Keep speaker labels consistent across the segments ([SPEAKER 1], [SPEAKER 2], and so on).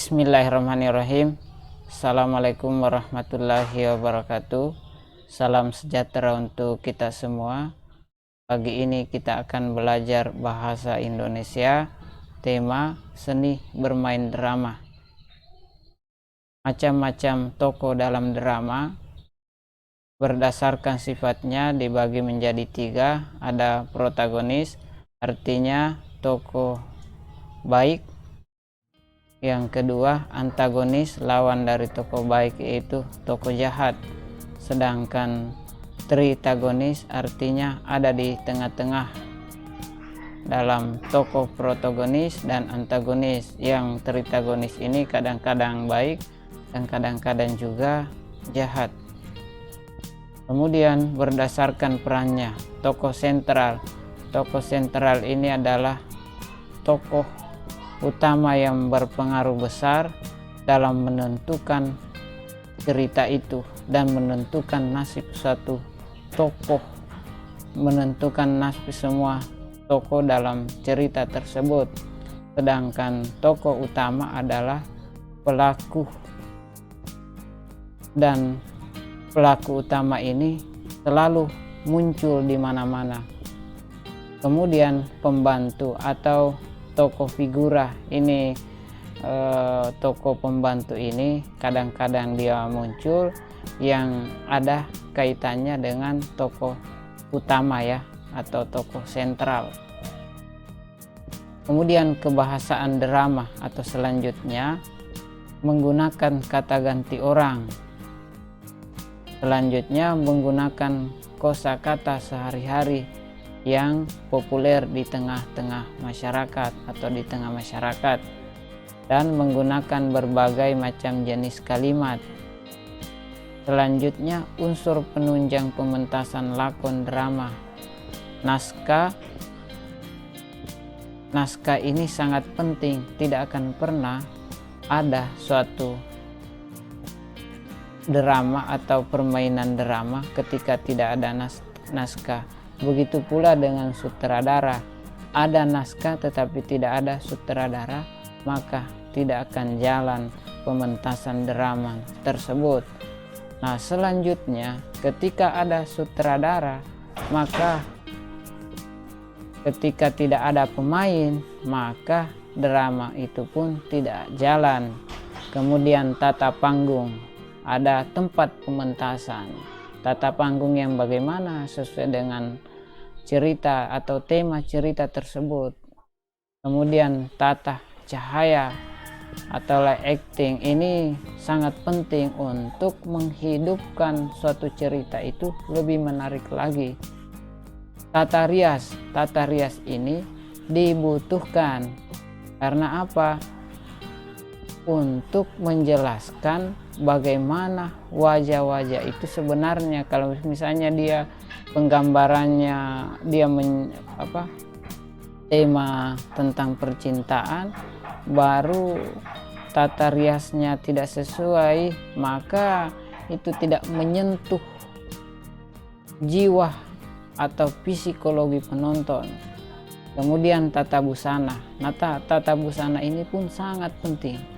[SPEAKER 1] Bismillahirrahmanirrahim. Assalamualaikum warahmatullahi wabarakatuh. Salam sejahtera untuk kita semua. Pagi ini kita akan belajar bahasa Indonesia. Tema seni bermain drama. Macam-macam tokoh dalam drama berdasarkan sifatnya dibagi menjadi 3. Ada protagonis, artinya tokoh baik. Yang kedua, antagonis, lawan dari tokoh baik yaitu tokoh jahat. Sedangkan tritagonis artinya ada di tengah-tengah dalam tokoh protagonis dan antagonis. Yang tritagonis ini kadang-kadang baik dan kadang-kadang juga jahat. Kemudian berdasarkan perannya, tokoh sentral. Tokoh sentral ini adalah tokoh utama yang berpengaruh besar dalam menentukan cerita itu dan menentukan nasib suatu tokoh, menentukan nasib semua tokoh dalam cerita tersebut. Sedangkan tokoh utama adalah pelaku, dan pelaku utama ini selalu muncul di mana-mana. Kemudian pembantu atau tokoh figura ini, tokoh pembantu ini kadang-kadang dia muncul yang ada kaitannya dengan tokoh utama ya, atau tokoh sentral. Kemudian kebahasaan drama atau selanjutnya menggunakan kata ganti orang. Selanjutnya menggunakan kosakata sehari-hari yang populer di tengah-tengah masyarakat atau di tengah masyarakat, dan menggunakan berbagai macam jenis kalimat. Selanjutnya unsur penunjang pementasan lakon drama. Naskah ini sangat penting. Tidak akan pernah ada suatu drama atau permainan drama ketika tidak ada naskah. Begitu pula dengan sutradara. Ada naskah tetapi tidak ada sutradara, maka tidak akan jalan pementasan drama tersebut. Nah, selanjutnya ketika ada sutradara, maka ketika tidak ada pemain, maka drama itu pun tidak jalan. Kemudian tata panggung, ada tempat pementasan. Tata panggung yang bagaimana sesuai dengan cerita atau tema cerita tersebut. Kemudian tata cahaya atau light acting ini sangat penting untuk menghidupkan suatu cerita itu lebih menarik lagi. Tata rias ini dibutuhkan karena apa? Untuk menjelaskan bagaimana wajah-wajah itu sebenarnya. Kalau misalnya dia penggambarannya tema tentang percintaan, baru tata riasnya tidak sesuai, maka itu tidak menyentuh jiwa atau psikologi penonton. Kemudian tata busana. Nah, tata busana ini pun sangat penting.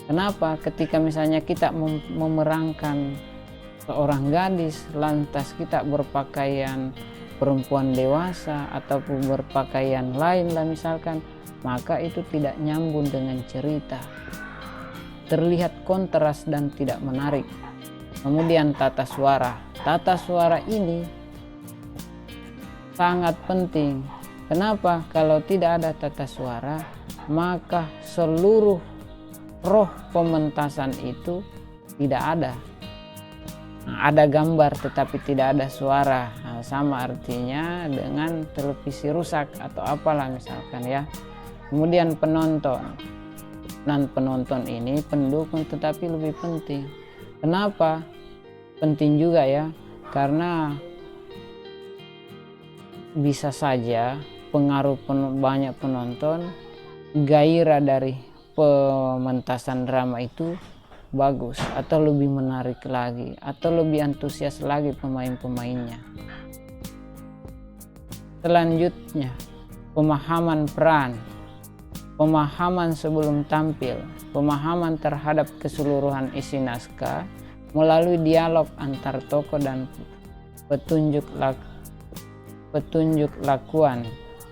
[SPEAKER 1] Kenapa? Ketika misalnya kita memerankan seorang gadis, lantas kita berpakaian perempuan dewasa ataupun berpakaian lain lah misalkan, maka itu tidak nyambung dengan cerita. Terlihat kontras dan tidak menarik. Kemudian tata suara. Tata suara ini sangat penting. Kenapa? Kalau tidak ada tata suara, maka seluruh roh pementasan itu tidak ada. Nah, ada gambar tetapi tidak ada suara. Nah, sama artinya dengan televisi rusak atau apalah misalkan ya. Kemudian penonton. Dan penonton ini pendukung tetapi lebih penting. Kenapa? Penting juga ya, karena bisa saja pengaruh banyak penonton, gairah dari pementasan drama itu bagus atau lebih menarik lagi atau lebih antusias lagi pemain-pemainnya. Selanjutnya, pemahaman peran. pemahaman sebelum tampil, pemahaman terhadap keseluruhan isi naskah melalui dialog antar tokoh dan petunjuk lakuan,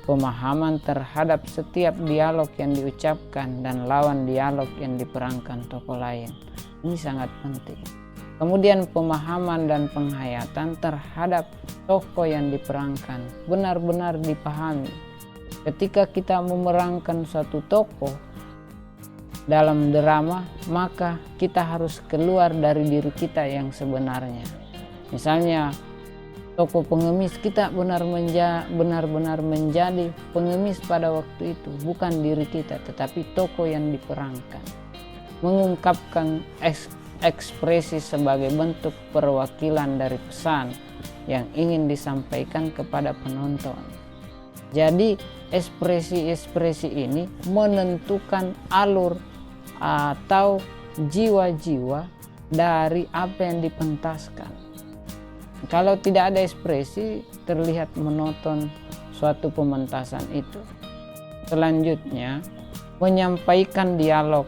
[SPEAKER 1] pemahaman terhadap setiap dialog yang diucapkan dan lawan dialog yang diperankan tokoh lain. Ini sangat penting. Kemudian pemahaman dan penghayatan terhadap tokoh yang diperankan benar-benar dipahami. Ketika kita memerankan suatu tokoh dalam drama, maka kita harus keluar dari diri kita yang sebenarnya. Misalnya tokoh pengemis, kita benar-benar menjadi pengemis pada waktu itu, bukan diri kita tetapi tokoh yang diperankan, mengungkapkan ekspresi sebagai bentuk perwakilan dari pesan yang ingin disampaikan kepada penonton. Jadi ekspresi-ekspresi ini menentukan alur atau jiwa-jiwa dari apa yang dipentaskan. Kalau tidak ada ekspresi, terlihat monoton suatu pementasan itu. Selanjutnya, menyampaikan dialog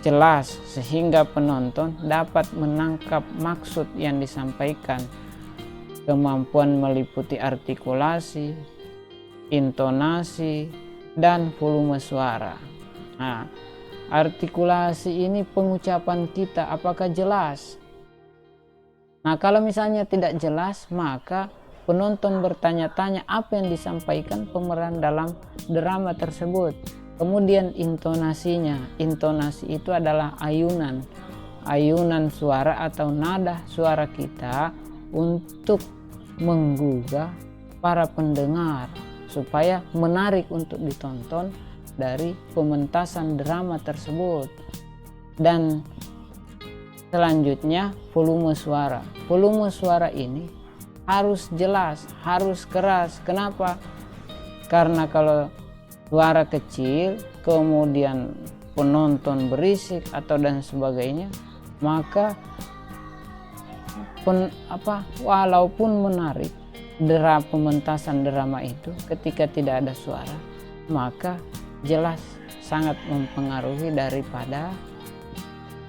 [SPEAKER 1] jelas sehingga penonton dapat menangkap maksud yang disampaikan. Kemampuan meliputi artikulasi, intonasi, dan volume suara. Nah, artikulasi ini pengucapan kita apakah jelas? Nah, kalau misalnya tidak jelas, maka penonton bertanya-tanya apa yang disampaikan pemeran dalam drama tersebut. Kemudian intonasinya, intonasi itu adalah ayunan suara atau nada suara kita untuk menggugah para pendengar supaya menarik untuk ditonton dari pementasan drama tersebut. Dan selanjutnya volume suara. Volume suara ini harus jelas, harus keras. Kenapa? Karena kalau suara kecil kemudian penonton berisik atau dan sebagainya, maka walaupun menarik pementasan drama itu, ketika tidak ada suara, maka jelas sangat mempengaruhi daripada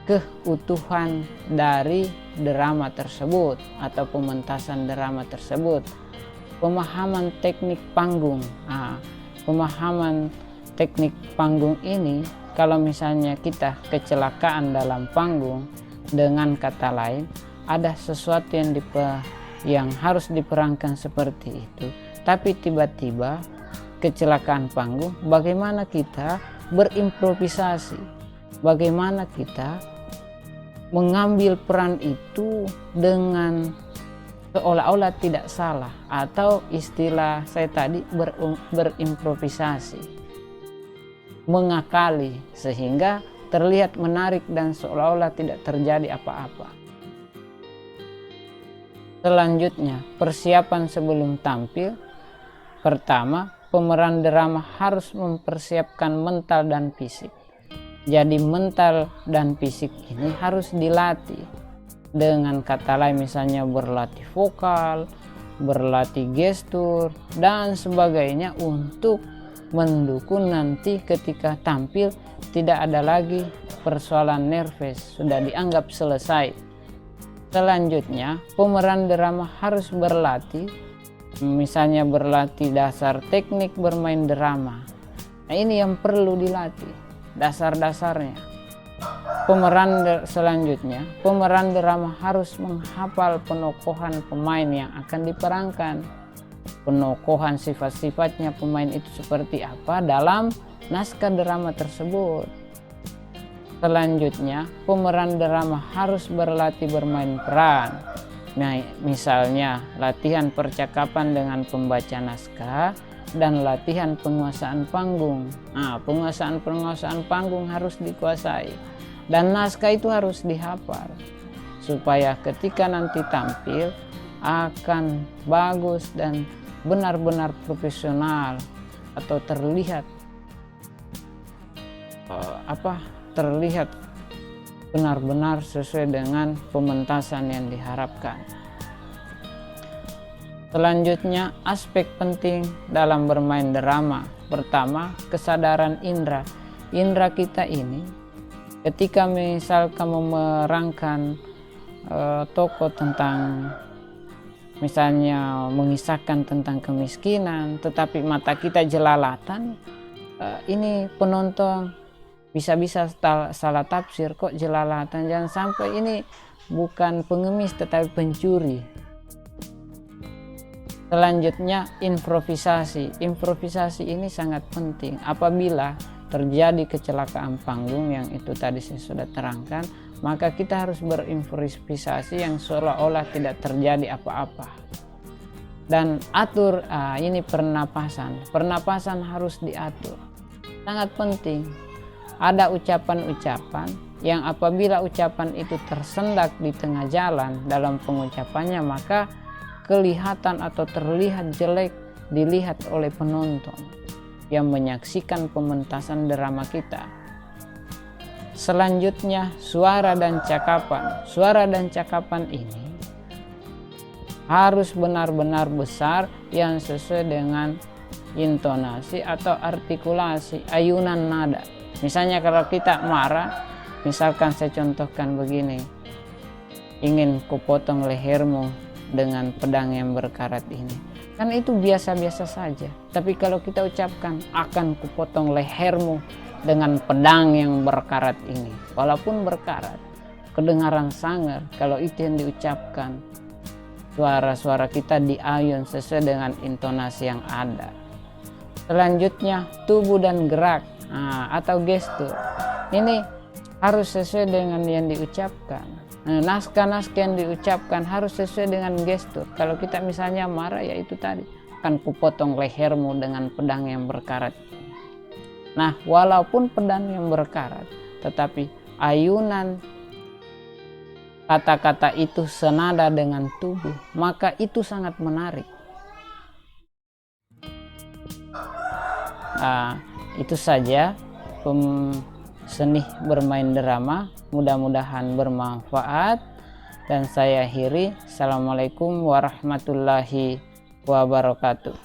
[SPEAKER 1] keutuhan dari drama tersebut atau pementasan drama tersebut. Pemahaman teknik panggung. Pemahaman teknik panggung ini, kalau misalnya kita kecelakaan dalam panggung, dengan kata lain ada sesuatu yang harus diperankan seperti itu, tapi tiba-tiba kecelakaan panggung, bagaimana kita berimprovisasi, bagaimana kita mengambil peran itu dengan seolah-olah tidak salah, atau istilah saya tadi berimprovisasi, mengakali sehingga terlihat menarik dan seolah-olah tidak terjadi apa-apa. Selanjutnya, persiapan sebelum tampil. Pertama, pemeran drama harus mempersiapkan mental dan fisik. Jadi mental dan fisik ini harus dilatih. Dengan kata lain misalnya berlatih vokal, berlatih gestur, dan sebagainya untuk mendukung nanti ketika tampil tidak ada lagi persoalan nervous, sudah dianggap selesai. Selanjutnya, pemeran drama harus berlatih, misalnya berlatih dasar teknik bermain drama. Nah, ini yang perlu dilatih, dasar-dasarnya. Selanjutnya, pemeran drama harus menghafal penokohan pemain yang akan diperankan. Penokohan sifat-sifatnya pemain itu seperti apa dalam naskah drama tersebut. Selanjutnya, pemeran drama harus berlatih bermain peran. Nah, misalnya latihan percakapan dengan pembaca naskah dan latihan penguasaan panggung. Nah, penguasaan panggung harus dikuasai dan naskah itu harus dihafal supaya ketika nanti tampil akan bagus dan benar-benar profesional atau terlihat terlihat benar-benar sesuai dengan pementasan yang diharapkan. Selanjutnya, aspek penting dalam bermain drama. Pertama, kesadaran indera. Indera kita ini ketika misalkan memerankan tokoh tentang misalnya mengisahkan tentang kemiskinan, tetapi mata kita jelalatan, ini penonton bisa-bisa salah tafsir, kok jelalatan, jangan sampai ini bukan pengemis tetapi pencuri. Selanjutnya, improvisasi. Improvisasi ini sangat penting. Apabila terjadi kecelakaan panggung yang itu tadi saya sudah terangkan, maka kita harus berimprovisasi yang seolah-olah tidak terjadi apa-apa. Dan atur, ini pernapasan. Pernapasan harus diatur. Sangat penting. Ada ucapan-ucapan yang apabila ucapan itu tersendak di tengah jalan dalam pengucapannya, maka kelihatan atau terlihat jelek dilihat oleh penonton yang menyaksikan pementasan drama kita. Selanjutnya, suara dan cakapan. Suara dan cakapan ini harus benar-benar besar yang sesuai dengan intonasi atau artikulasi, ayunan nada. Misalnya kalau kita marah, misalkan saya contohkan begini, ingin kupotong lehermu dengan pedang yang berkarat ini, kan itu biasa-biasa saja. Tapi kalau kita ucapkan, akan kupotong lehermu dengan pedang yang berkarat ini, walaupun berkarat, kedengaran sangar. Kalau itu yang diucapkan, suara-suara kita diayun sesuai dengan intonasi yang ada. Selanjutnya, tubuh dan gerak atau gestur. Ini harus sesuai dengan yang diucapkan. Naskah-naskah yang diucapkan harus sesuai dengan gestur. Kalau kita misalnya marah, ya itu tadi, akan kupotong lehermu dengan pedang yang berkarat. Nah, walaupun pedang yang berkarat, tetapi ayunan kata-kata itu senada dengan tubuh, maka itu sangat menarik. Itu saja seni bermain drama, mudah-mudahan bermanfaat, dan saya akhiri. Assalamualaikum warahmatullahi wabarakatuh.